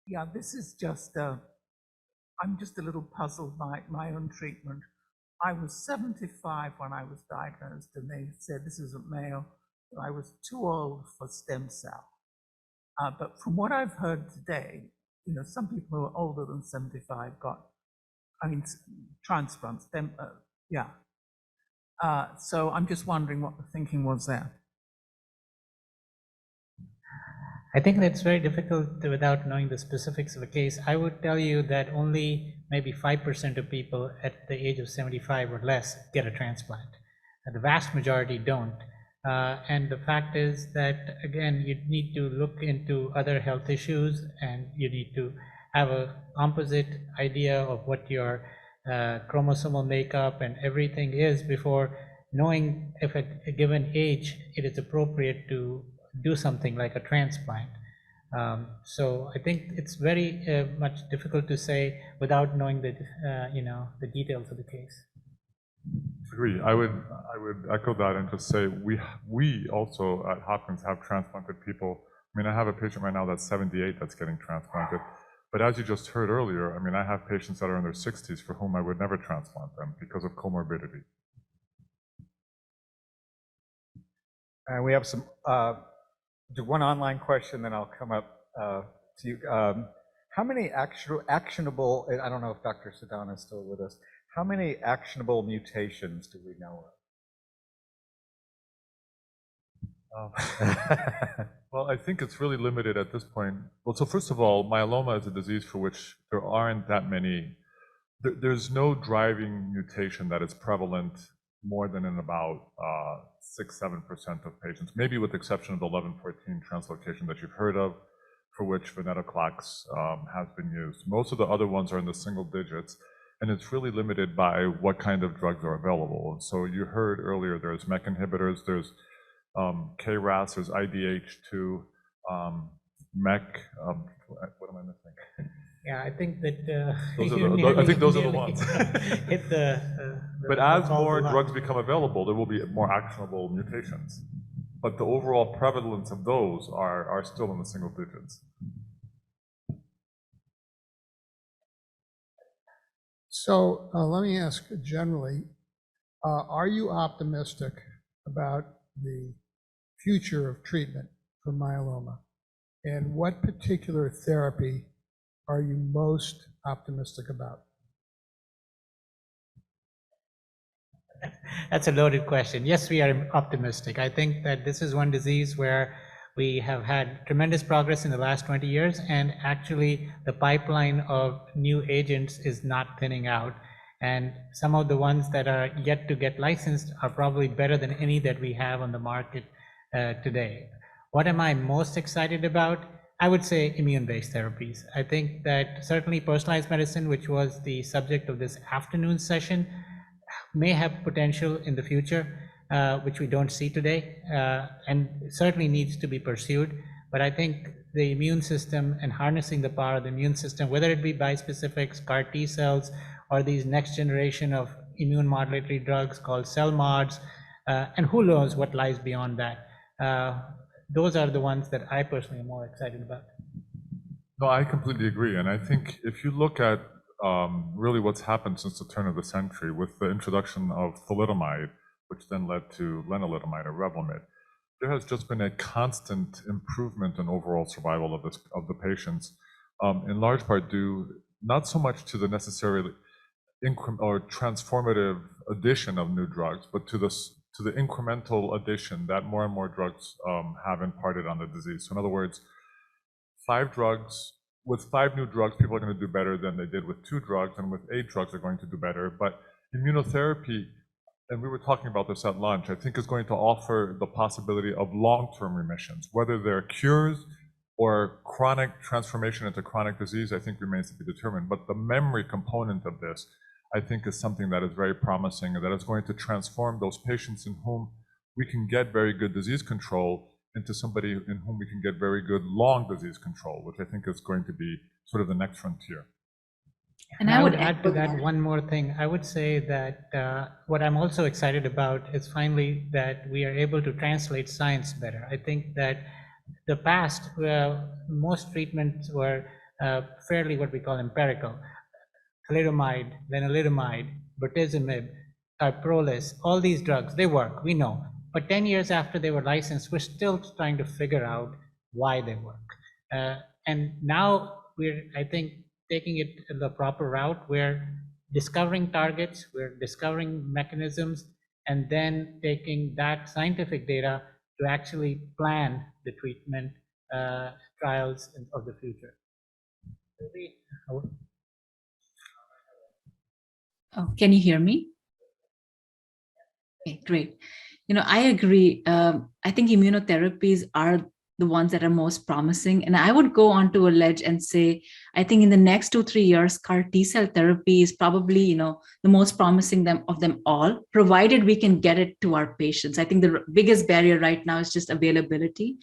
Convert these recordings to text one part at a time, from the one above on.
Yeah, this is just, I'm just a little puzzled by my own treatment. I was 75 when I was diagnosed, and they said this isn't male. I was too old for stem cell. But from what I've heard today, you know, some people who are older than 75 got, I mean, transplants. Yeah. So I'm just wondering what the thinking was there. I think that's very difficult without knowing the specifics of a case. I would tell you that only maybe 5% of people at the age of 75 or less get a transplant. The vast majority don't. And the fact is that, again, you need to look into other health issues, and you need to have a composite idea of what your chromosomal makeup and everything is before knowing if at a given age it is appropriate to do something like a transplant. So I think it's very much difficult to say without knowing the the details of the case. Agree. I would echo that and just say we also at Hopkins have transplanted people. I mean, I have a patient right now that's 78 that's getting transplanted. But as you just heard earlier, I mean, I have patients that are in their 60s for whom I would never transplant them because of comorbidity. And we have some, do one online question, then I'll come up to you. How many actionable, I don't know if Dr. Sedana is still with us, how many actionable mutations do we know of? Well, I think it's really limited at this point. Well, so first of all, myeloma is a disease for which there aren't that many, there's no driving mutation that is prevalent more than in about 6-7% of patients, maybe with the exception of the 1114 translocation that you've heard of, for which venetoclax has been used. Most of the other ones are in the single digits, and it's really limited by what kind of drugs are available. So you heard earlier there's MEK inhibitors, there's KRAS, there's IDH2, MEK, what am I missing? Yeah, I think that I think those are the ones. Hit but as more drugs become available, there will be more actionable mutations. But the overall prevalence of those are still in the single digits. So let me ask generally, are you optimistic about the future of treatment for myeloma? And what particular therapy are you most optimistic about? That's a loaded question. Yes, we are optimistic. I think that this is one disease where we have had tremendous progress in the last 20 years, and actually the pipeline of new agents is not thinning out. And some of the ones that are yet to get licensed are probably better than any that we have on the market today. What am I most excited about? I would say immune-based therapies. I think that certainly personalized medicine, which was the subject of this afternoon session, may have potential in the future, which we don't see today, and certainly needs to be pursued. But I think the immune system and harnessing the power of the immune system, whether it be bispecifics, CAR T cells, or these next generation of immune modulatory drugs called cell mods, and who knows what lies beyond that. Those are the ones that I personally am more excited about. No, I completely agree. And I think if you look at really what's happened since the turn of the century with the introduction of thalidomide, which then led to lenalidomide or Revlimid, there has just been a constant improvement in overall survival of the patients, in large part due not so much to the necessarily or transformative addition of new drugs, but to the incremental addition that more and more drugs have imparted on the disease. So in other words, 5 drugs, with 5 new drugs, people are going to do better than they did with 2 drugs, and with 8 drugs they're going to do better. But immunotherapy, and we were talking about this at lunch, I think is going to offer the possibility of long-term remissions. Whether they're cures or chronic transformation into chronic disease, I think remains to be determined. But the memory component of this, I think, is something that is very promising and that is going to transform those patients in whom we can get very good disease control into somebody in whom we can get very good long disease control, which I think is going to be sort of the next frontier. And I would add to that one more thing. I would say that what I'm also excited about is finally that we are able to translate science better. I think that the past, most treatments were fairly what we call empirical. Thalidomide, lenalidomide, bortezomib, Tarprolis, all these drugs, they work, we know. But 10 years after they were licensed, we're still trying to figure out why they work. And now we're, I think, taking it the proper route. We're discovering targets, we're discovering mechanisms, and then taking that scientific data to actually plan the treatment trials of the future. Oh, can you hear me? Okay, great. I agree. I think immunotherapies are the ones that are most promising. And I would go on to a ledge and say, I think in the next 2-3 years, CAR T-cell therapy is probably, the most promising of them all, provided we can get it to our patients. I think the biggest barrier right now is just availability.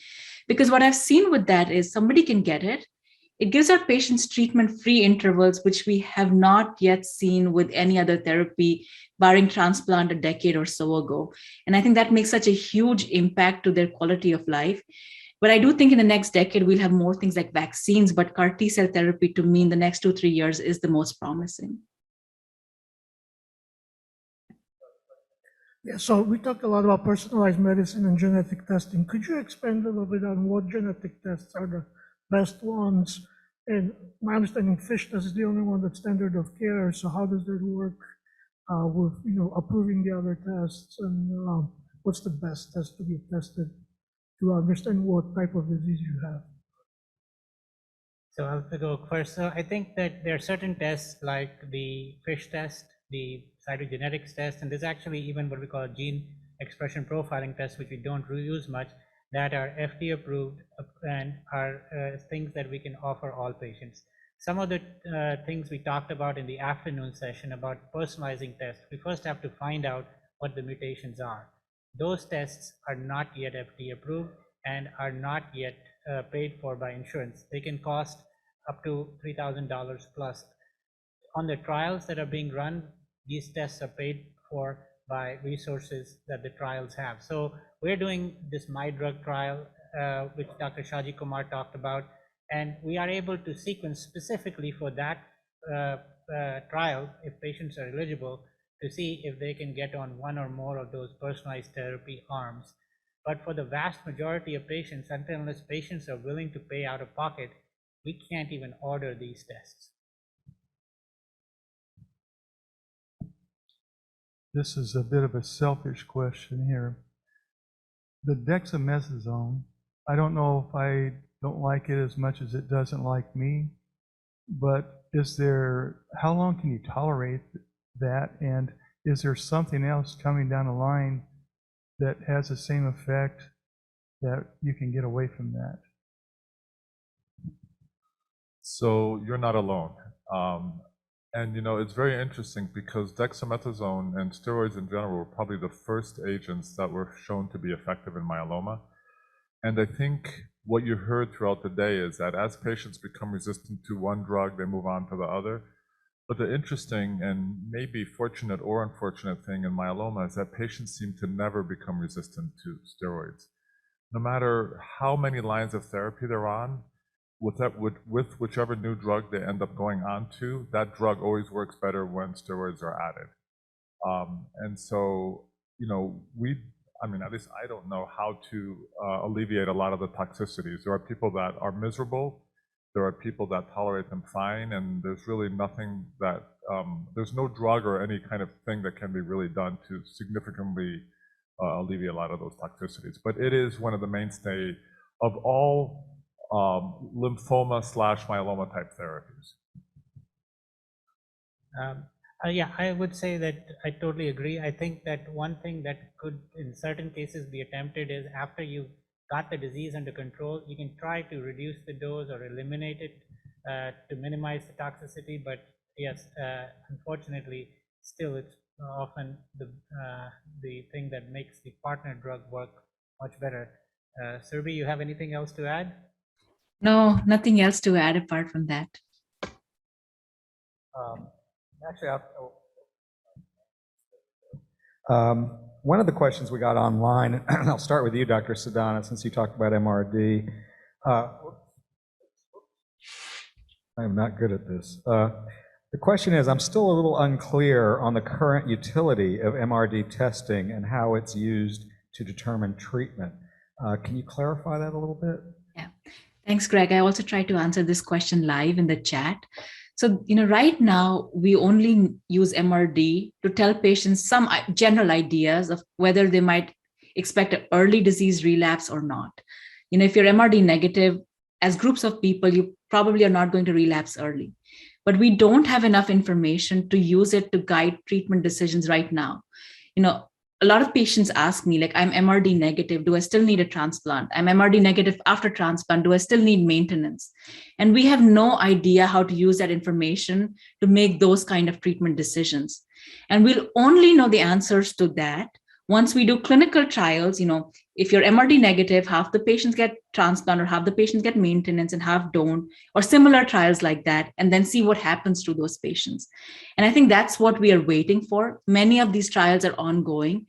Because what I've seen with that is somebody can get it. It gives our patients treatment-free intervals, which we have not yet seen with any other therapy, barring transplant a decade or so ago. And I think that makes such a huge impact to their quality of life. But I do think in the next decade, we'll have more things like vaccines, but CAR T-cell therapy to me in the next 2-3 years is the most promising. Yeah, so we talked a lot about personalized medicine and genetic testing. Could you expand a little bit on what genetic tests are the best ones? And my understanding, FISH test is the only one that's standard of care. So how does that work with approving the other tests? And what's the best test to be tested to understand what type of disease you have? So I'll go first. So I think that there are certain tests like the FISH test, the cytogenetics test, and there's actually even what we call a gene expression profiling test, which we don't use much, that are FDA approved and are things that we can offer all patients. Some of the things we talked about in the afternoon session about personalizing tests, we first have to find out what the mutations are. Those tests are not yet FDA approved and are not yet paid for by insurance. They can cost up to $3,000 plus. On the trials that are being run, these tests are paid for by resources that the trials have. So we're doing this MyDrug trial, which Dr. Shaji Kumar talked about, and we are able to sequence specifically for that trial, if patients are eligible, to see if they can get on one or more of those personalized therapy arms. But for the vast majority of patients, unless patients are willing to pay out of pocket, we can't even order these tests. This is a bit of a selfish question here. The dexamethasone, I don't know if I don't like it as much as it doesn't like me, but how long can you tolerate that? And is there something else coming down the line that has the same effect that you can get away from that? So you're not alone. And it's very interesting because dexamethasone and steroids in general were probably the first agents that were shown to be effective in myeloma. And I think what you heard throughout the day is that as patients become resistant to one drug, they move on to the other. But the interesting and maybe fortunate or unfortunate thing in myeloma is that patients seem to never become resistant to steroids. No matter how many lines of therapy they're on, with whichever new drug they end up going on to, that drug always works better when steroids are added. And so, at least I don't know how to alleviate a lot of the toxicities. There are people that are miserable. There are people that tolerate them fine, and there's really nothing that, there's no drug or any kind of thing that can be really done to significantly alleviate a lot of those toxicities. But it is one of the mainstay of all lymphoma/myeloma type therapies. Yeah, I would say that I totally agree. I think that one thing that could, in certain cases, be attempted is after you've got the disease under control, you can try to reduce the dose or eliminate it to minimize the toxicity. But yes, unfortunately, still it's often the thing that makes the partner drug work much better. Surbhi, you have anything else to add? No, nothing else to add apart from that. Actually, one of the questions we got online, and I'll start with you, Dr. Sadana, since you talked about MRD. I am not good at this. The question is, I'm still a little unclear on the current utility of MRD testing and how it's used to determine treatment. Can you clarify that a little bit? Yeah, thanks, Greg. I also tried to answer this question live in the chat. So, right now, we only use MRD to tell patients some general ideas of whether they might expect an early disease relapse or not. If you're MRD negative, as groups of people, you probably are not going to relapse early. But we don't have enough information to use it to guide treatment decisions right now. A lot of patients ask me, like, I'm MRD negative, do I still need a transplant? I'm MRD negative after transplant, do I still need maintenance? And we have no idea how to use that information to make those kind of treatment decisions. And we'll only know the answers to that once we do clinical trials. If you're MRD negative, half the patients get transplant or half the patients get maintenance and half don't, or similar trials like that, and then see what happens to those patients. And I think that's what we are waiting for. Many of these trials are ongoing,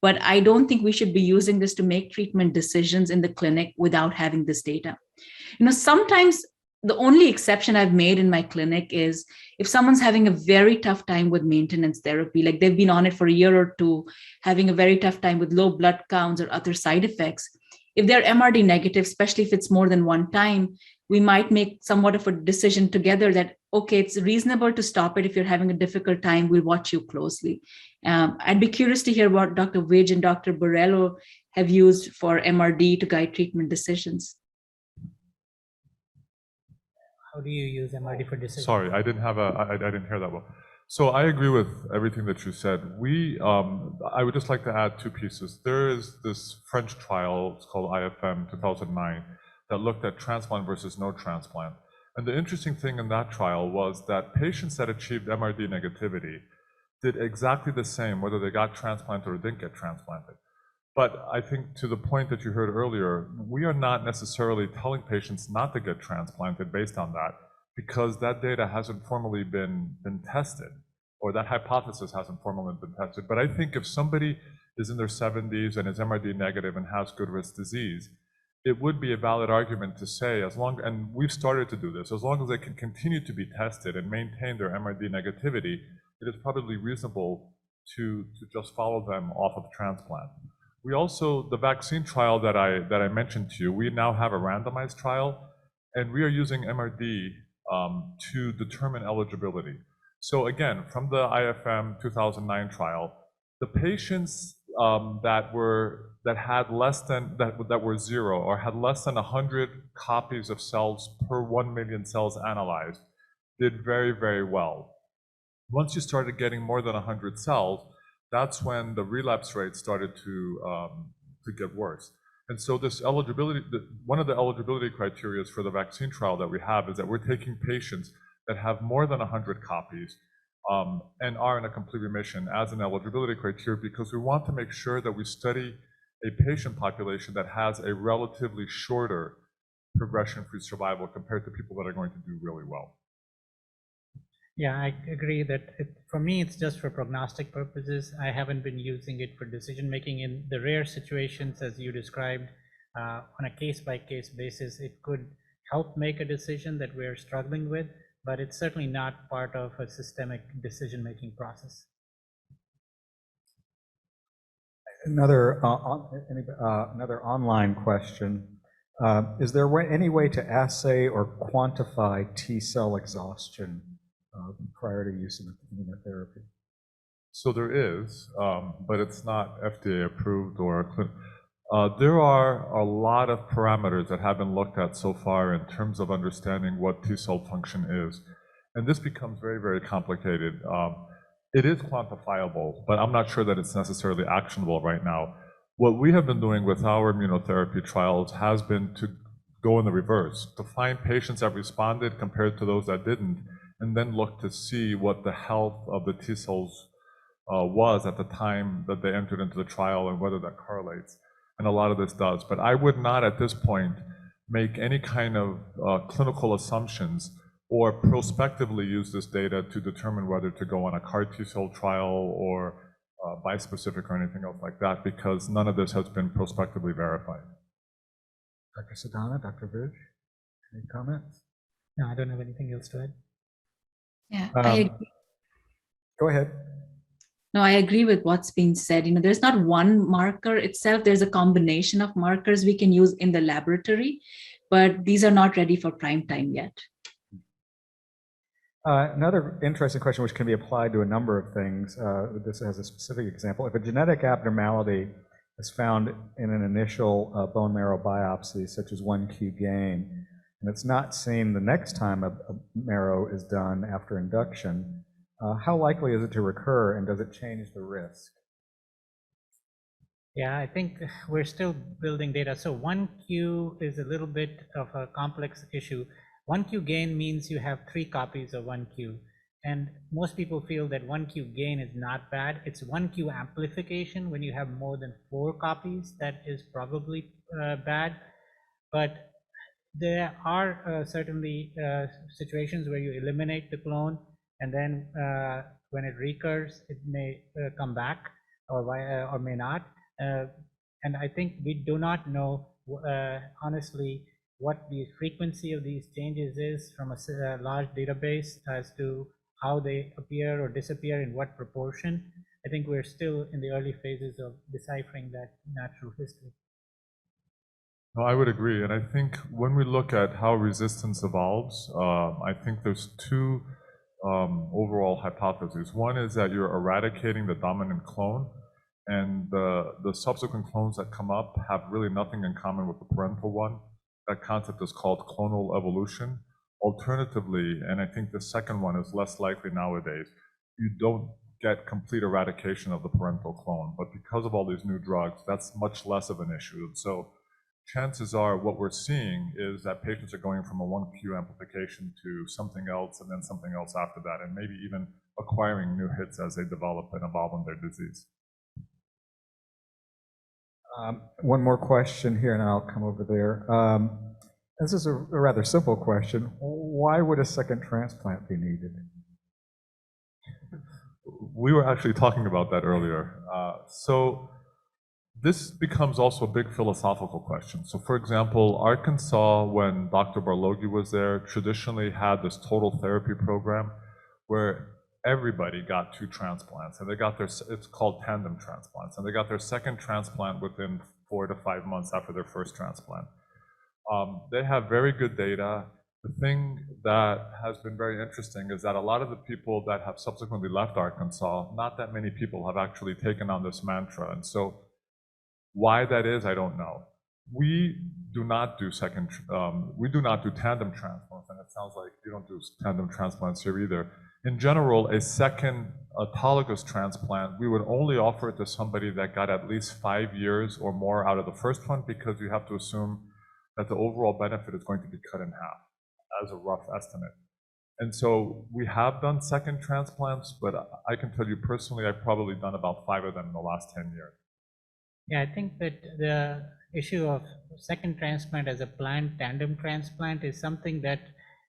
but I don't think we should be using this to make treatment decisions in the clinic without having this data. Sometimes the only exception I've made in my clinic is if someone's having a very tough time with maintenance therapy, like they've been on it for a year or two, having a very tough time with low blood counts or other side effects. If they're MRD negative, especially if it's more than one time, we might make somewhat of a decision together that, okay, it's reasonable to stop it if you're having a difficult time, we'll watch you closely. I'd be curious to hear what Dr. Vidge and Dr. Borrello have used for MRD to guide treatment decisions. How do you use MRD for decisions? Sorry, I didn't hear that well. So I agree with everything that you said. I would just like to add two pieces. There is this French trial, it's called IFM 2009, that looked at transplant versus no transplant. And the interesting thing in that trial was that patients that achieved MRD negativity did exactly the same, whether they got transplanted or didn't get transplanted. But I think to the point that you heard earlier, we are not necessarily telling patients not to get transplanted based on that, because that data hasn't formally been tested, or that hypothesis hasn't formally been tested. But I think if somebody is in their 70s and is MRD negative and has good risk disease, it would be a valid argument to say, and we've started to do this, as long as they can continue to be tested and maintain their MRD negativity, it is probably reasonable to just follow them off of transplant. We also, the vaccine trial that I mentioned to you, we now have a randomized trial, and we are using MRD to determine eligibility. So again, from the IFM 2009 trial, the patients that were zero or had less than 100 copies of cells per 1 million cells analyzed did very, very well. Once you started getting more than 100 cells, that's when the relapse rate started to get worse. And so this eligibility, one of the eligibility criteria for the vaccine trial that we have is that we're taking patients that have more than 100 copies and are in a complete remission as an eligibility criteria, because we want to make sure that we study a patient population that has a relatively shorter progression-free survival compared to people that are going to do really well. Yeah, I agree that for me, it's just for prognostic purposes. I haven't been using it for decision-making in the rare situations, as you described, on a case-by-case basis. It could help make a decision that we're struggling with, but it's certainly not part of a systemic decision-making process. Another online question. Is there any way to assay or quantify T-cell exhaustion prior to use of immunotherapy? So there is, but it's not FDA approved or there are a lot of parameters that have been looked at so far in terms of understanding what T-cell function is. And this becomes very, very complicated. It is quantifiable, but I'm not sure that it's necessarily actionable right now. What we have been doing with our immunotherapy trials has been to go in the reverse, to find patients that responded compared to those that didn't, and then look to see what the health of the T cells was at the time that they entered into the trial and whether that correlates. And a lot of this does. But I would not at this point make any kind of clinical assumptions or prospectively use this data to determine whether to go on a CAR T cell trial or bispecific or anything else like that, because none of this has been prospectively verified. Dr. Sidana, Dr. Vidge, any comments? No, I don't have anything else to add. Yeah, Go ahead. No, I agree with what's being said. There's not one marker itself. There's a combination of markers we can use in the laboratory, but these are not ready for prime time yet. Another interesting question, which can be applied to a number of things. This has a specific example. If a genetic abnormality is found in an initial bone marrow biopsy, such as 1q gain, and it's not seen the next time a marrow is done after induction, how likely is it to recur, and does it change the risk? Yeah, I think we're still building data. So 1q is a little bit of a complex issue. 1q gain means you have 3 copies of 1q. And most people feel that 1q gain is not bad. It's 1q amplification when you have more than 4 copies that is probably bad. But there are certainly situations where you eliminate the clone, and then when it recurs, it may come back or may not. And I think we do not know honestly what the frequency of these changes is from a large database as to how they appear or disappear in what proportion. I think we're still in the early phases of deciphering that natural history. No, I would agree. And I think when we look at how resistance evolves, I think there's 2 overall hypotheses. One is that you're eradicating the dominant clone, and the subsequent clones that come up have really nothing in common with the parental one. That concept is called clonal evolution. Alternatively, and I think the second one is less likely nowadays, you don't get complete eradication of the parental clone, but because of all these new drugs, that's much less of an issue. So chances are what we're seeing is that patients are going from a 1q amplification to something else and then something else after that, and maybe even acquiring new hits as they develop and evolve in their disease. One more question here, and I'll come over there. This is a rather simple question. Why would a second transplant be needed? We were actually talking about that earlier. So this becomes also a big philosophical question. So for example, Arkansas, when Dr. Barloghi was there, traditionally had this total therapy program where everybody got 2 transplants, and they got their, it's called Tandem transplants, and they got their second transplant within 4 to 5 months after their first transplant. They have very good data. The thing that has been very interesting is that a lot of the people that have subsequently left Arkansas, not that many people have actually taken on this mantra. And so why that is, I don't know. We do not do tandem transplants, and it sounds like you don't do tandem transplants here either. In general, a second autologous transplant, we would only offer it to somebody that got at least 5 years or more out of the first one, because you have to assume that the overall benefit is going to be cut in half as a rough estimate. And so we have done second transplants, but I can tell you personally, I've probably done about 5 of them in the last 10 years. Yeah, I think that the issue of second transplant as a planned tandem transplant is something that,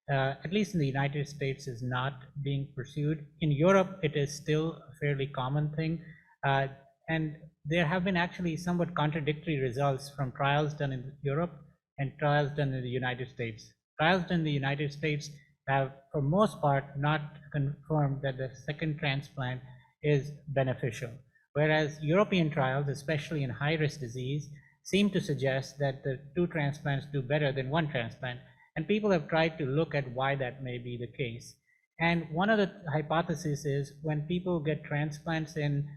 at least in the United States, is not being pursued. In Europe, it is still a fairly common thing. And there have been actually somewhat contradictory results from trials done in Europe and trials done in the United States. Trials done in the United States have, for most part, not confirmed that the second transplant is beneficial. Whereas European trials, especially in high-risk disease, seem to suggest that the 2 transplants do better than 1 transplant. And people have tried to look at why that may be the case. And one of the hypotheses is when people get transplants in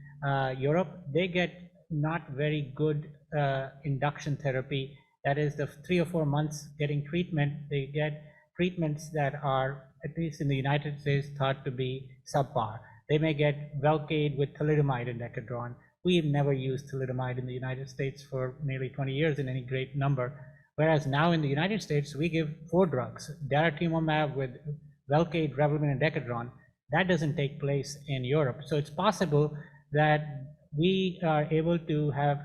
Europe, they get not very good induction therapy. That is, the 3 or 4 months getting treatment, they get treatments that are, at least in the United States, thought to be subpar. They may get Velcade with thalidomide and Decadron. We've never used thalidomide in the United States for nearly 20 years in any great number. Whereas now in the United States, we give 4 drugs, daratumumab with Velcade, Revlimid, and Decadron. That doesn't take place in Europe. So it's possible that we are able to have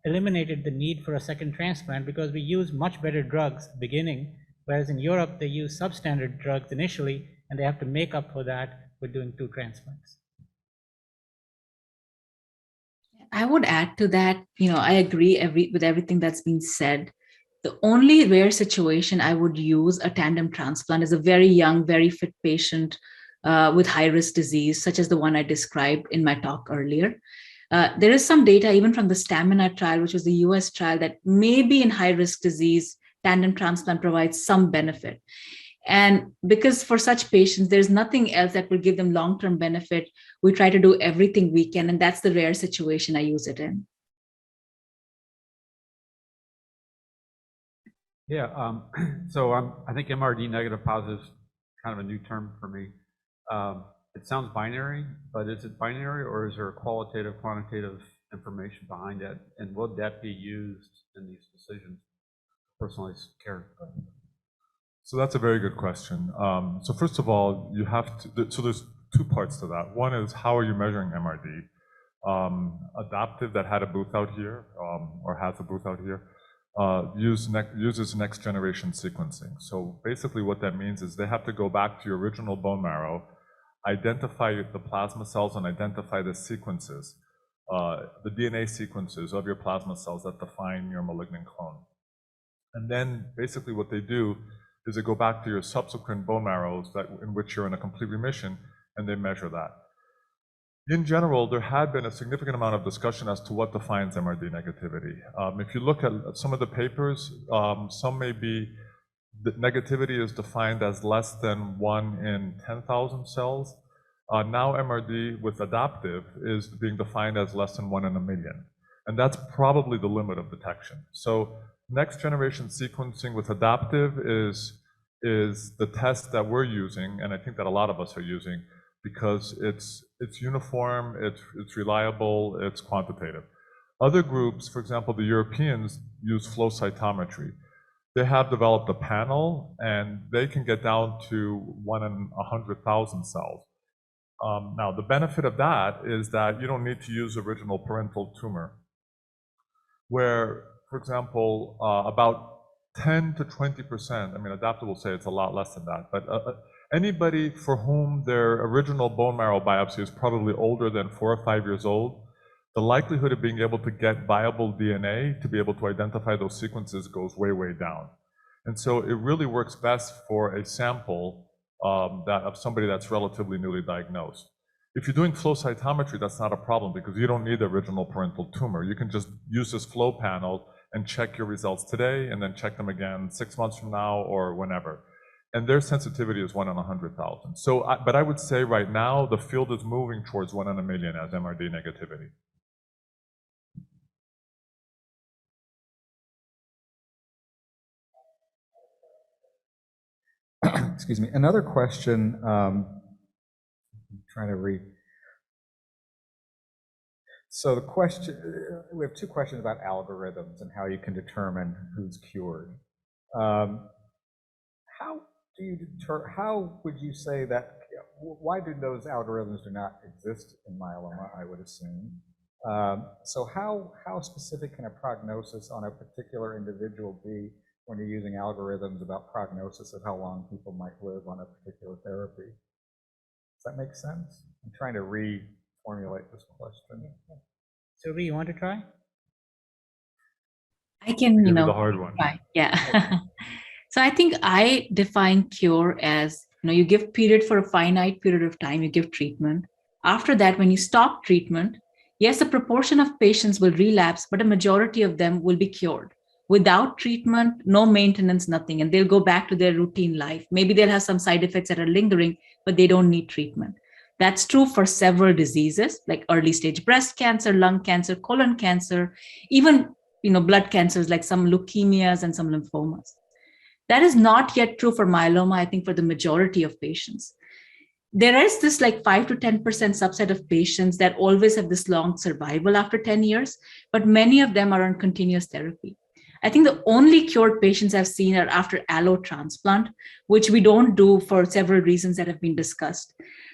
eliminated the need for a second transplant because we use much better drugs beginning, whereas in Europe, they use substandard drugs initially, and they have to make up for that with doing 2 transplants. I would add to that, I agree with everything that's been said. The only rare situation I would use a tandem transplant is a very young, very fit patient with high-risk disease, such as the one I described in my talk earlier. There is some data even from the Stamina trial, which was the US trial, that maybe in high-risk disease, tandem transplant provides some benefit. And because for such patients, there's nothing else that will give them long-term benefit, we try to do everything we can, and that's the rare situation I use it in. Yeah, so I think MRD negative positive is kind of a new term for me. It sounds binary, but is it binary or is there qualitative, quantitative information behind it? And will that be used in these decisions, personalized care? So that's a very good question. So first of all, you have to, so there's two parts to that. One is how are you measuring MRD? Adaptive, that had a booth out here, or has a booth out here, uses next generation sequencing. So basically what that means is they have to go back to your original bone marrow, identify the plasma cells and identify the sequences, the DNA sequences of your plasma cells that define your malignant clone. And then basically what they do is they go back to your subsequent bone marrows in which you're in a complete remission, and they measure that. In general, there had been a significant amount of discussion as to what defines MRD negativity. If you look at some of the papers, some may be that negativity is defined as less than 1 in 10,000 cells. Now MRD with adaptive is being defined as less than 1 in a million. And that's probably the limit of detection. So next generation sequencing with adaptive is the test that we're using, and I think that a lot of us are using, because it's uniform, it's reliable, it's quantitative. Other groups, for example, the Europeans use flow cytometry. They have developed a panel, and they can get down to 1 in 100,000 cells. Now, the benefit of that is that you don't need to use original parental tumor, where, for example, about 10 to 20%, I mean, adaptive will say it's a lot less than that, but anybody for whom their original bone marrow biopsy is probably older than 4 or 5 years old, the likelihood of being able to get viable DNA to be able to identify those sequences goes way, way down. And so it really works best for a sample of somebody that's relatively newly diagnosed. If you're doing flow cytometry, that's not a problem because you don't need the original parental tumor. You can just use this flow panel and check your results today and then check them again 6 months from now or whenever. And their sensitivity is 1 in 100,000. So, but I would say right now the field is moving towards 1 in a million as MRD negativity. Excuse me. Another question. I'm trying to read. So the question, we have 2 questions about algorithms and how you can determine who's cured. How would you say that, why do those algorithms do not exist in myeloma, I would assume? So how specific can a prognosis on a particular individual be when you're using algorithms about prognosis of how long people might live on a particular therapy? Does that make sense? I'm trying to reformulate this question. So, you want to try? I can, The hard one. try. Yeah. So I think I define cure as, you give period for a finite period of time, you give treatment. After that, when you stop treatment, yes, a proportion of patients will relapse, but a majority of them will be cured. Without treatment, no maintenance, nothing, and they'll go back to their routine life. Maybe they'll have some side effects that are lingering, but they don't need treatment. That's true for several diseases like early stage breast cancer, lung cancer, colon cancer, even blood cancers like some leukemias and some lymphomas. That is not yet true for myeloma, I think, for the majority of patients. There is this like 5 to 10% subset of patients that always have this long survival after 10 years, but many of them are on continuous therapy. I think the only cured patients I've seen are after allo transplant, which we don't do for several reasons that have been discussed.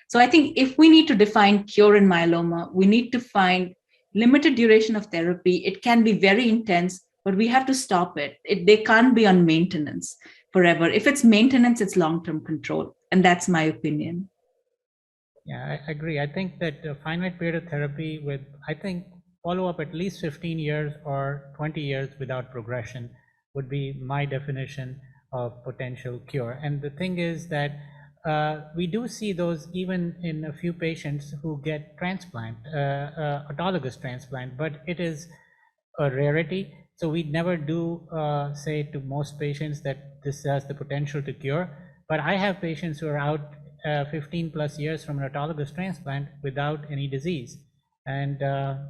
So I think if we need to define cure in myeloma, we need to find limited duration of therapy. It can be very intense, but we have to stop it. They can't be on maintenance forever. If it's maintenance, it's long-term control. And that's my opinion. Yeah, I agree. I think that a finite period of therapy with, I think, follow up at least 15 years or 20 years without progression would be my definition of potential cure. And the thing is that we do see those even in a few patients who get transplant, autologous transplant, but it is a rarity. So we never do say to most patients that this has the potential to cure. But I have patients who are out 15 plus years from an autologous transplant without any disease. And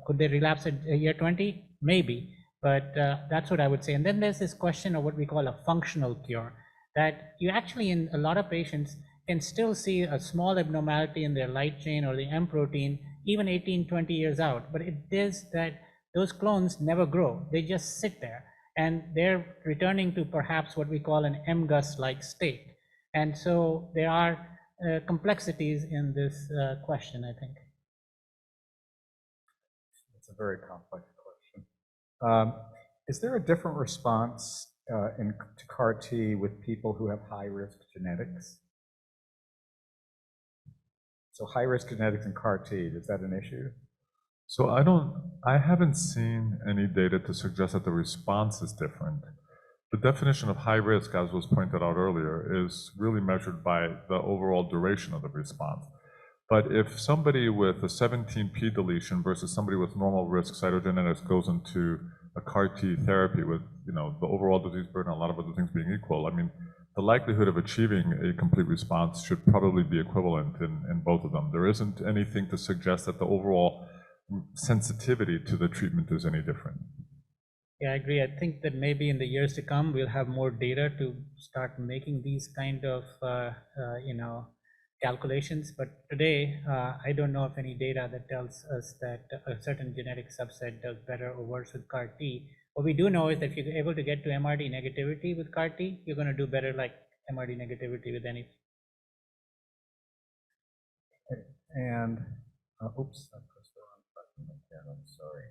could they relapse at year 20? Maybe. But that's what I would say. And then there's this question of what we call a functional cure, that you actually in a lot of patients can still see a small abnormality in their light chain or the M protein even 18, 20 years out. But it is that those clones never grow. They just sit there and they're returning to perhaps what we call an MGUS-like state. And so there are complexities in this question, I think. It's a very complex question. Is there a different response to CAR T with people who have high-risk genetics? So high-risk genetics in CAR T, is that an issue? So I haven't seen any data to suggest that the response is different. The definition of high risk, as was pointed out earlier, is really measured by the overall duration of the response. But if somebody with a 17p deletion versus somebody with normal risk cytogenetics goes into a CAR T therapy with, the overall disease burden, a lot of other things being equal, I mean, the likelihood of achieving a complete response should probably be equivalent in both of them. There isn't anything to suggest that the overall sensitivity to the treatment is any different. Yeah, I agree. I think that maybe in the years to come, we'll have more data to start making these kind of, calculations. But today, I don't know of any data that tells us that a certain genetic subset does better or worse with CAR T. What we do know is that if you're able to get to MRD negativity with CAR T, you're going to do better like MRD negativity with anything. And, oops, I pressed the wrong button again, I'm sorry.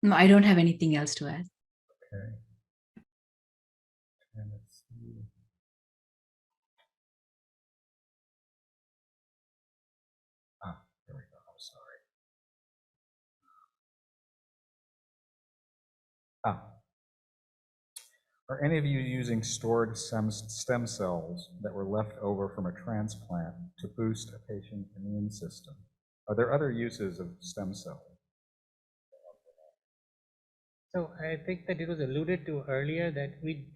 No, I don't have anything else to add. Okay. And let's see. There we go, I'm sorry. Are any of you using stored stem cells that were left over from a transplant to boost a patient's immune system? Are there other uses of stem cells? So I think that it was alluded to earlier that we,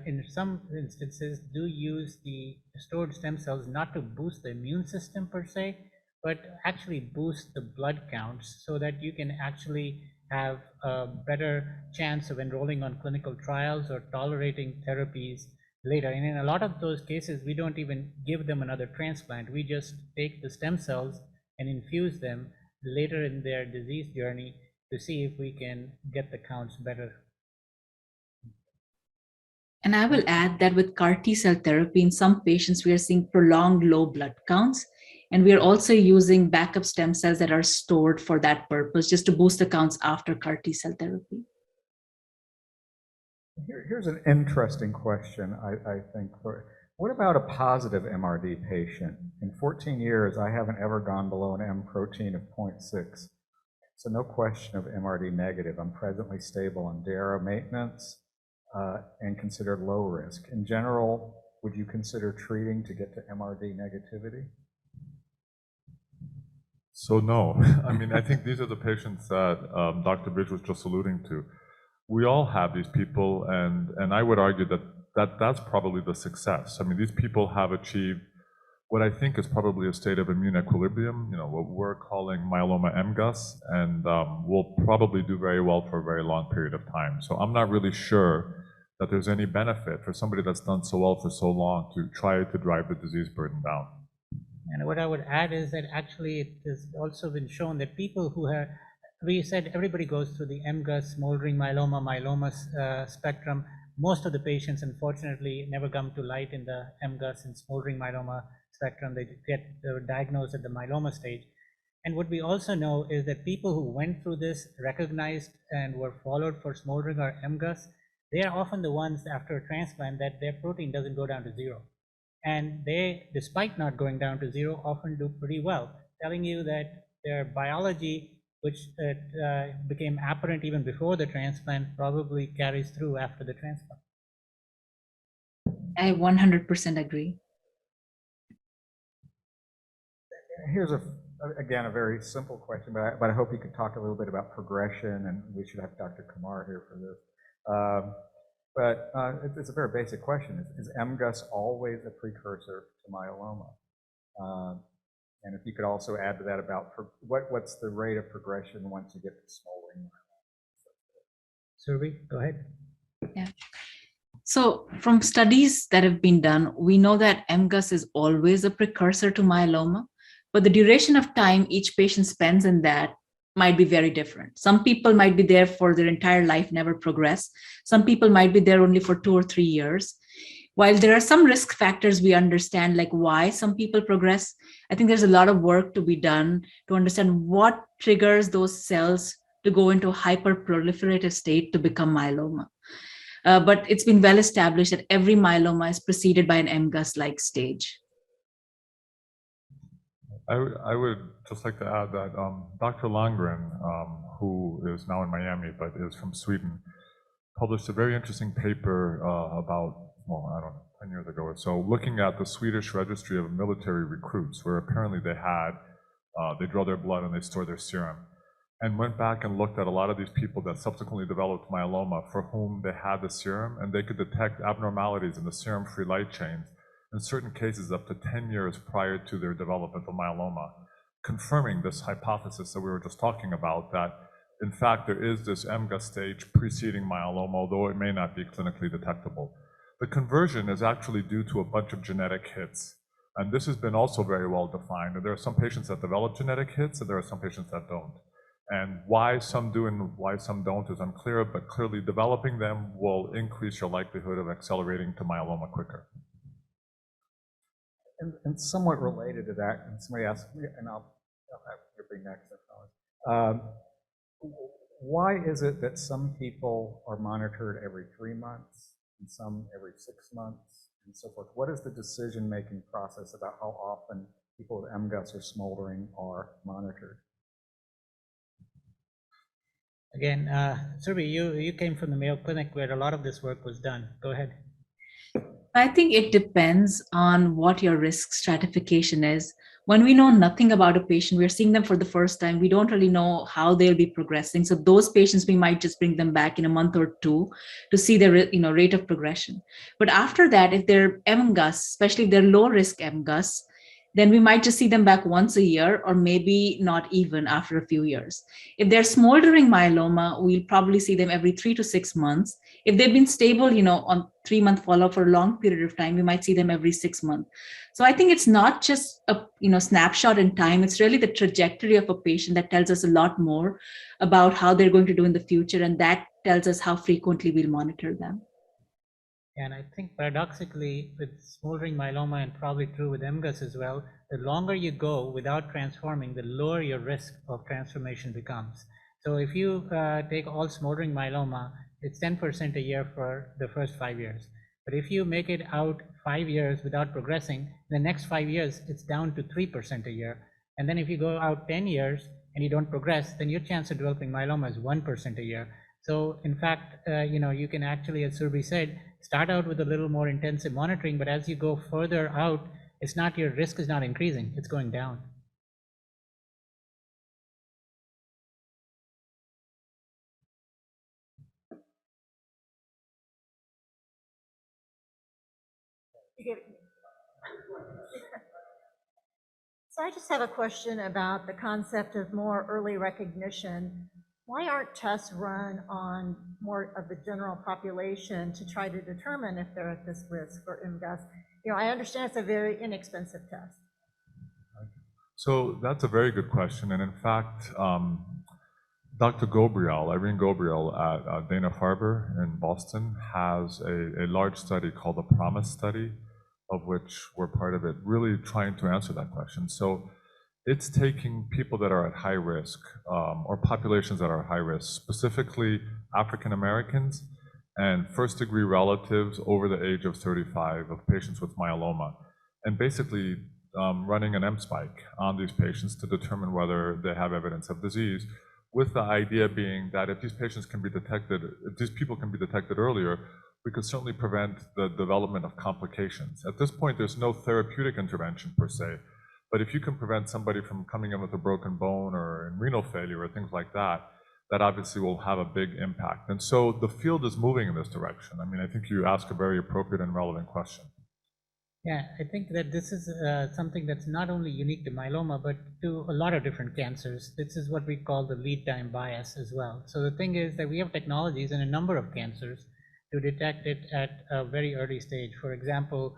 in some instances, do use the stored stem cells not to boost the immune system per se, but actually boost the blood counts so that you can actually have a better chance of enrolling on clinical trials or tolerating therapies later. And in a lot of those cases, we don't even give them another transplant. We just take the stem cells and infuse them later in their disease journey to see if we can get the counts better. And I will add that with CAR T-cell therapy, in some patients, we are seeing prolonged low blood counts. And we are also using backup stem cells that are stored for that purpose, just to boost the counts after CAR T-cell therapy. Here's an interesting question, I think. What about a positive MRD patient? In 14 years, I haven't ever gone below an M protein of 0.6. So no question of MRD negative. I'm presently stable on DARA maintenance and considered low risk. In general, would you consider treating to get to MRD negativity? So no, I mean, I think these are the patients that Dr. Bridge was just alluding to. We all have these people, and I would argue that's probably the success. I mean, these people have achieved what I think is probably a state of immune equilibrium, what we're calling myeloma MGUS, and will probably do very well for a very long period of time. So I'm not really sure that there's any benefit for somebody that's done so well for so long to try to drive the disease burden down. And what I would add is that actually it has also been shown that people who have, we said everybody goes through the MGUS, smoldering myeloma spectrum. Most of the patients, unfortunately, never come to light in the MGUS and smoldering myeloma spectrum. They get diagnosed at the myeloma stage. And what we also know is that people who went through this, recognized and were followed for smoldering or MGUS, they are often the ones after a transplant that their protein doesn't go down to zero. And they, despite not going down to zero, often do pretty well, telling you that their biology which became apparent even before the transplant, probably carries through after the transplant. I 100% agree. Here's again, a very simple question, but I hope you could talk a little bit about progression, and we should have Dr. Kumar here for this. It's a very basic question. Is MGUS always a precursor to myeloma? And if you could also add to that about what's the rate of progression once you get to smoldering myeloma? Surbi, go ahead. Yeah. So from studies that have been done, we know that MGUS is always a precursor to myeloma, but the duration of time each patient spends in that might be very different. Some people might be there for their entire life, never progress. Some people might be there only for 2 or 3 years. While there are some risk factors we understand, like why some people progress, I think there's a lot of work to be done to understand what triggers those cells to go into a hyperproliferative state to become myeloma. But it's been well established that every myeloma is preceded by an MGUS-like stage. I would just like to add that Dr. Landgren, who is now in Miami but is from Sweden, published a very interesting paper about, well, I don't know, 10 years ago or so, looking at the Swedish registry of military recruits, where apparently they draw their blood and they store their serum, and went back and looked at a lot of these people that subsequently developed myeloma for whom they had the serum, and they could detect abnormalities in the serum-free light chains in certain cases up to 10 years prior to their development of myeloma, confirming this hypothesis that we were just talking about, that in fact there is this MGUS stage preceding myeloma, although it may not be clinically detectable. The conversion is actually due to a bunch of genetic hits, and this has been also very well defined. And there are some patients that develop genetic hits, and there are some patients that don't. And why some do and why some don't is unclear, but clearly developing them will increase your likelihood of accelerating to myeloma quicker. And somewhat related to that, and somebody asked me, and I'll have to bring next, I promise. Why is it that some people are monitored every 3 months and some every 6 months and so forth? What is the decision-making process about how often people with MGUS or smoldering are monitored? Again, Surbi, you came from the Mayo Clinic where a lot of this work was done. Go ahead. I think it depends on what your risk stratification is. When we know nothing about a patient, we're seeing them for the first time, we don't really know how they'll be progressing. So those patients, we might just bring them back in a month or 2 to see their rate of progression. But after that, if they're MGUS, especially if they're low risk MGUS, then we might just see them back once a year, or maybe not even after a few years. If they're smoldering myeloma, we'll probably see them every 3 to 6 months. If they've been stable, on 3-month follow-up for a long period of time, we might see them every 6 months. So I think it's not just a snapshot in time. It's really the trajectory of a patient that tells us a lot more about how they're going to do in the future, and that tells us how frequently we'll monitor them. And I think paradoxically, with smoldering myeloma, and probably true with MGUS as well, the longer you go without transforming, the lower your risk of transformation becomes. So if you take all smoldering myeloma, it's 10% a year for the first 5 years. But if you make it out 5 years without progressing, the next 5 years, it's down to 3% a year. And then if you go out 10 years and you don't progress, then your chance of developing myeloma is 1% a year. So in fact, you can actually, as Surbi said, start out with a little more intensive monitoring, but as you go further out, your risk is not increasing, it's going down. So I just have a question about the concept of more early recognition. Why aren't tests run on more of the general population to try to determine if they're at this risk for MGUS? I understand it's a very inexpensive test. So that's a very good question. And in fact, Dr. Irene Gobriel at Dana-Farber in Boston has a large study called the PROMISE study, of which we're part of it, really trying to answer that question. So it's taking people that are at high risk, or populations that are at high risk, specifically African Americans and first-degree relatives over the age of 35 of patients with myeloma, and basically running an M-spike on these patients to determine whether they have evidence of disease, with the idea being that if these patients can be detected, if these people can be detected earlier, we could certainly prevent the development of complications. At this point, there's no therapeutic intervention per se, but if you can prevent somebody from coming in with a broken bone or in renal failure or things like that, that obviously will have a big impact. And so the field is moving in this direction. I mean, I think you ask a very appropriate and relevant question. Yeah, I think that this is something that's not only unique to myeloma, but to a lot of different cancers. This is what we call the lead time bias as well. So the thing is that we have technologies in a number of cancers to detect it at a very early stage. For example,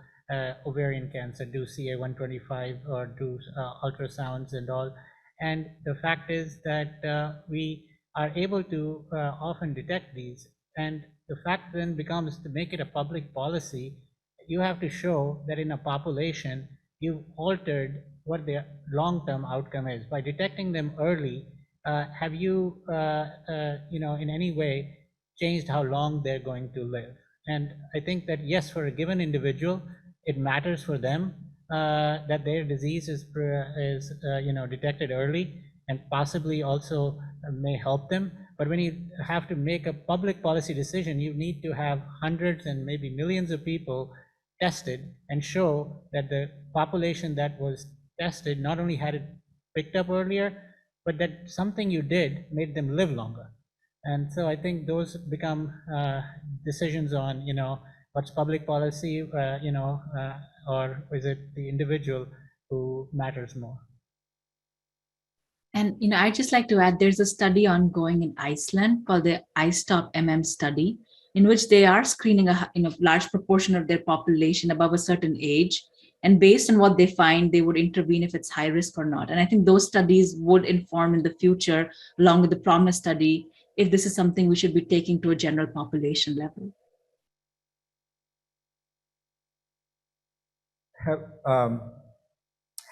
ovarian cancer, do CA-125 or do ultrasounds and all. And the fact is that we are able to often detect these. And the fact then becomes, to make it a public policy, you have to show that in a population, you've altered what their long-term outcome is. By detecting them early, have you, in any way changed how long they're going to live? And I think that, yes, for a given individual, it matters for them that their disease is detected early, and possibly also may help them. But when you have to make a public policy decision, you need to have hundreds and maybe millions of people tested and show that the population that was tested not only had it picked up earlier, but that something you did made them live longer. And so I think those become decisions on, what's public policy, or is it the individual who matters more? And I'd just like to add, there's a study ongoing in Iceland called the iStop-MM study, in which they are screening a large proportion of their population above a certain age. And based on what they find, they would intervene if it's high risk or not. And I think those studies would inform in the future, along with the PROMIS study, if this is something we should be taking to a general population level.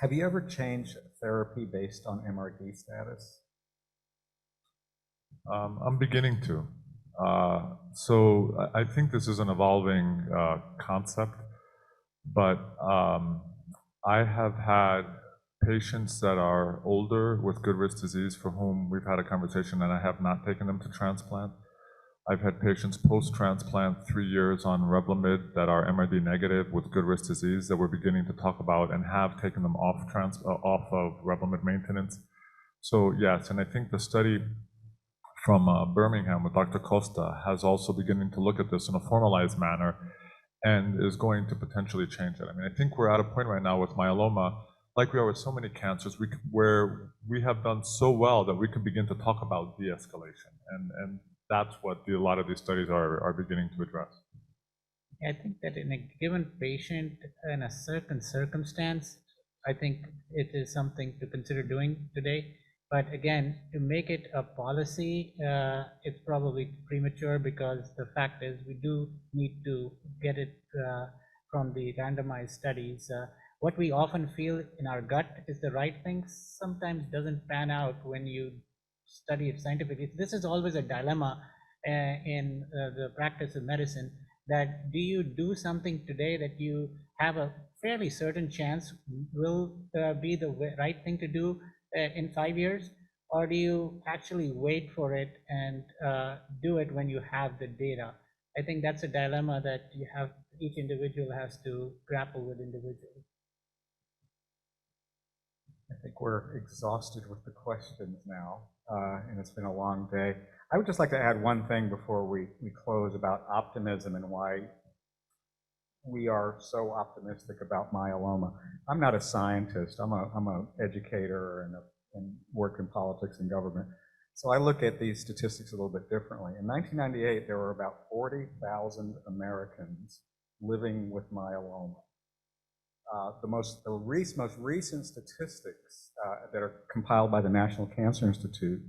Have you ever changed therapy based on MRD status? I'm beginning to. So I think this is an evolving concept, but I have had patients that are older with good risk disease for whom we've had a conversation and I have not taken them to transplant. I've had patients post-transplant 3 years on Revlimid that are MRD negative with good risk disease that we're beginning to talk about and have taken them off of Revlimid maintenance. So yes, and I think the study from Birmingham with Dr. Costa has also beginning to look at this in a formalized manner and is going to potentially change it. I mean, I think we're at a point right now with myeloma, like we are with so many cancers, where we have done so well that we can begin to talk about de-escalation. And that's what a lot of these studies are beginning to address. I think that in a given patient, in a certain circumstance, I think it is something to consider doing today. But again, to make it a policy, it's probably premature, because the fact is we do need to get it from the randomized studies. What we often feel in our gut is the right thing sometimes doesn't pan out when you study it scientifically. This is always a dilemma in the practice of medicine, that do you do something today that you have a fairly certain chance will be the right thing to do in 5 years, or do you actually wait for it and do it when you have the data? I think that's a dilemma that each individual has to grapple with individually. I think we're exhausted with the questions now, and it's been a long day. I would just like to add one thing before we close about optimism and why we are so optimistic about myeloma. I'm not a scientist. I'm an educator and work in politics and government. So I look at these statistics a little bit differently. In 1998, there were about 40,000 Americans living with myeloma. The most recent statistics that are compiled by the National Cancer Institute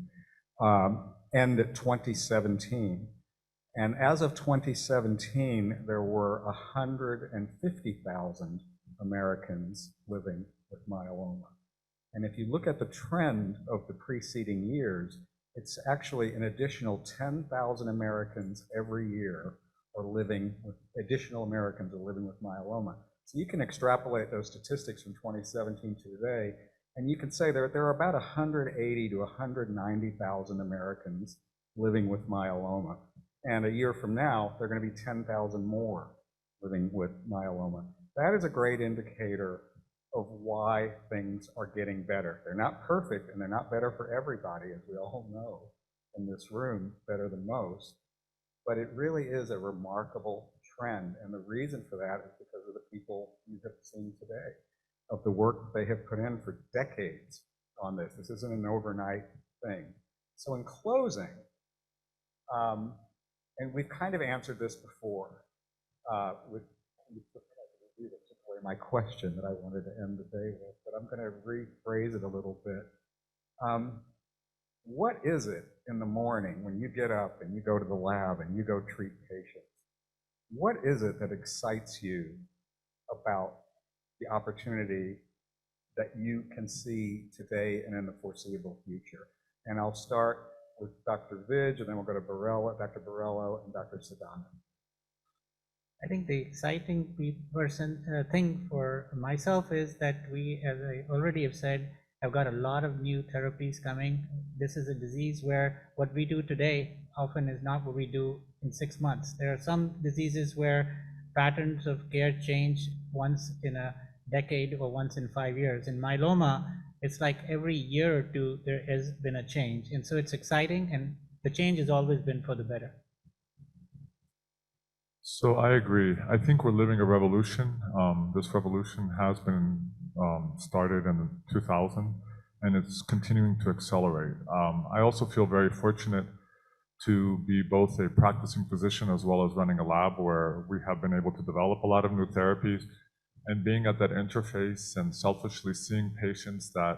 end at 2017. And as of 2017, there were 150,000 Americans living with myeloma. And if you look at the trend of the preceding years, it's actually an additional 10,000 Americans every year additional Americans are living with myeloma. So you can extrapolate those statistics from 2017 to today, And you can say there are about 180 to 190,000 Americans living with myeloma. And a year from now, there are going to be 10,000 more living with myeloma. That is a great indicator of why things are getting better. They're not perfect, and they're not better for everybody, as we all know in this room, better than most. But it really is a remarkable trend. And the reason for that is because of the people you have seen today, of the work they have put in for decades on this. This isn't an overnight thing. So in closing, and we've kind of answered this before with my question that I wanted to end the day with, but I'm going to rephrase it a little bit. What is it in the morning when you get up and you go to the lab and you go treat patients? What is it that excites you about the opportunity that you can see today and in the foreseeable future? And I'll start with Dr. Vidge, and then we'll go to Dr. Borrello, and Dr. Sedana. I think the exciting thing for myself is that we, as I already have said, have got a lot of new therapies coming. This is a disease where what we do today often is not what we do in 6 months. There are some diseases where patterns of care change once in a decade or once in 5 years. In myeloma, it's like every year or two there has been a change. And so it's exciting, and the change has always been for the better. So I agree. I think we're living a revolution. This revolution has been started in 2000, and it's continuing to accelerate. I also feel very fortunate to be both a practicing physician as well as running a lab where we have been able to develop a lot of new therapies, and being at that interface and selfishly seeing patients that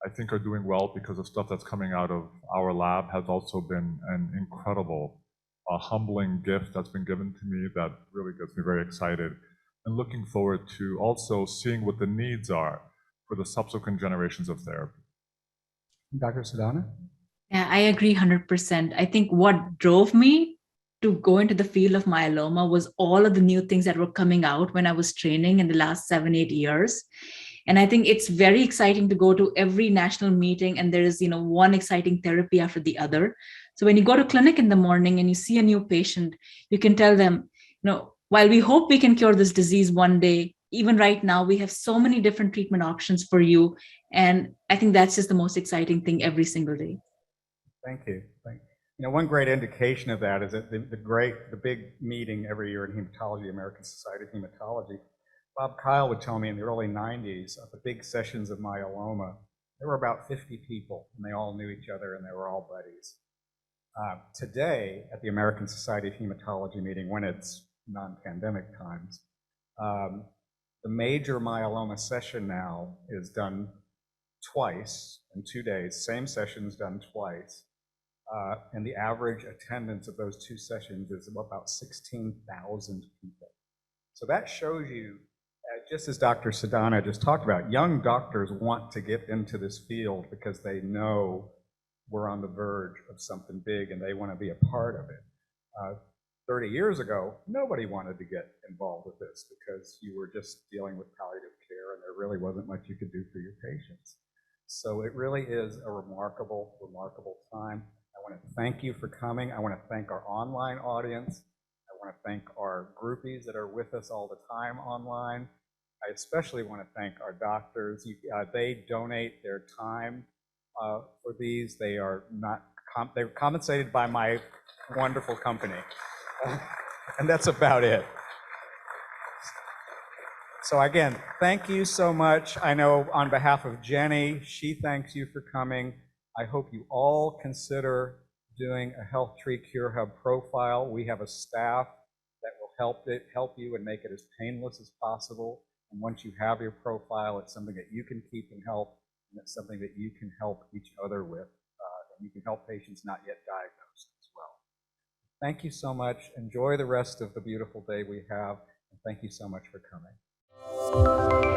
I think are doing well because of stuff that's coming out of our lab has also been an incredible, humbling gift that's been given to me that really gets me very excited, and looking forward to also seeing what the needs are for the subsequent generations of therapy. Dr. Sedana? Yeah, I agree 100%. I think what drove me to go into the field of myeloma was all of the new things that were coming out when I was training in the last 7-8 years. And I think it's very exciting to go to every national meeting and there is, one exciting therapy after the other. So when you go to clinic in the morning and you see a new patient, you can tell them, while we hope we can cure this disease one day, even right now, we have so many different treatment options for you. And I think that's just the most exciting thing every single day. Thank you. One great indication of that is that the big meeting every year in hematology, American Society of Hematology, Bob Kyle would tell me in the early 90s, at the big sessions of myeloma, there were about 50 people, and they all knew each other, and they were all buddies. Today, at the American Society of Hematology meeting, when it's non-pandemic times, the major myeloma session now is done twice in 2 days, same sessions done twice. And the average attendance of those 2 sessions is about 16,000 people. So that shows you, just as Dr. Sedana just talked about, young doctors want to get into this field because they know we're on the verge of something big and they want to be a part of it. 30 years ago, nobody wanted to get involved with this because you were just dealing with palliative care and there really wasn't much you could do for your patients. So it really is a remarkable, remarkable time. I want to thank you for coming. I want to thank our online audience. I want to thank our groupies that are with us all the time online. I especially want to thank our doctors. They donate their time for these. They are not, they're compensated by my wonderful company. And that's about it. So again, thank you so much. I know on behalf of Jenny, she thanks you for coming. I hope you all consider doing a HealthTree Cure Hub profile. We have a staff that will help you and make it as painless as possible. And once you have your profile, it's something that you can keep and help, and it's something that you can help each other with. And you can help patients not yet diagnosed as well. Thank you so much. Enjoy the rest of the beautiful day we have, and thank you so much for coming.